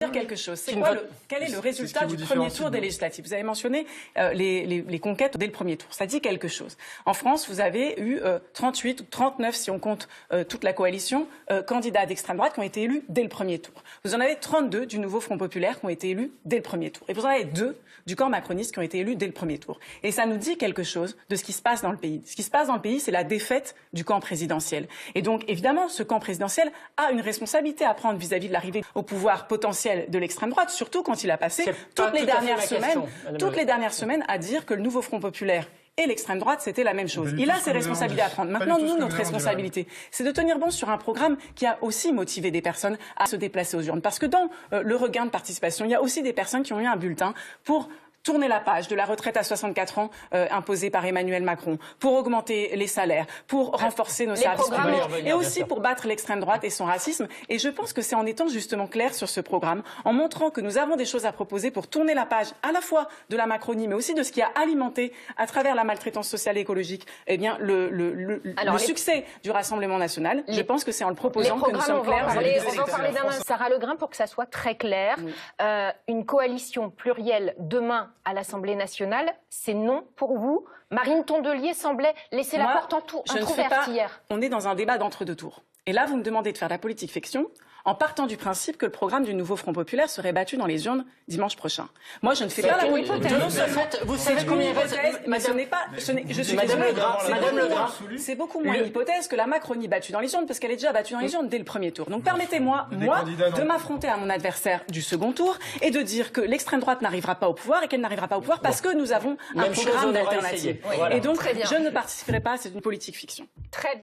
dire quelque chose. Quel est le résultat du premier tour des législatives? Vous avez mentionné les conquêtes dès le premier tour. Ça dit quelque chose. En France, vous avez eu 38 ou 39, si on compte toute la coalition, candidats d'extrême droite qui ont été élus dès le premier tour. Vous en avez 32 du nouveau Front populaire qui ont été élus dès le premier tour. Et vous en avez 2 du camp macroniste qui ont été élus dès le premier tour. Et ça nous dit quelque chose de ce qui se passe dans le pays. Ce qui se passe dans le pays, c'est la défaite du camp présidentiel. Et donc, évidemment, ce camp présidentiel a une responsabilité à prendre vis-à-vis de l'arrivée au pouvoir potentiel de l'extrême droite, surtout quand il a passé toutes les dernières semaines à dire que le nouveau Front populaire et l'extrême droite, c'était la même chose. Il a ses responsabilités à prendre. Maintenant, nous, notre responsabilité, c'est de tenir bon sur un programme qui a aussi motivé des personnes à se déplacer aux urnes. Parce que dans le regain de participation, il y a aussi des personnes qui ont eu un bulletin pour tourner la page de la retraite à 64 ans imposée par Emmanuel Macron, pour augmenter les salaires, pour renforcer nos services publics et aussi pour battre l'extrême droite et son racisme. Et je pense que c'est en étant justement clair sur ce programme, en montrant que nous avons des choses à proposer pour tourner la page à la fois de la Macronie, mais aussi de ce qui a alimenté à travers la maltraitance sociale et écologique, eh bien le succès du Rassemblement national. Je pense que c'est en le proposant que nous sommes clairs. On va en parler d'un Sarah Legrain pour que ça soit très clair. Une coalition plurielle demain à l'Assemblée nationale, c'est non pour vous. Marine Tondelier semblait laisser la porte entrouverte hier. On est dans un débat d'entre-deux tours. Et là, vous me demandez de faire de la politique fiction en partant du principe que le programme du nouveau Front populaire serait battu dans les urnes dimanche prochain. Moi, je ne fais pas la politique. Vous savez combien mais ce n'est pas. Je suis Madame Legrain. C'est beaucoup moins une hypothèse que la Macronie battue dans les urnes, parce qu'elle est déjà battue dans les urnes dès le premier tour. Donc permettez-moi, moi, de m'affronter à mon adversaire du second tour et de dire que l'extrême droite n'arrivera pas au pouvoir et qu'elle n'arrivera pas au pouvoir parce que nous avons un programme d'alternative. Et donc, je ne participerai pas à cette politique fiction.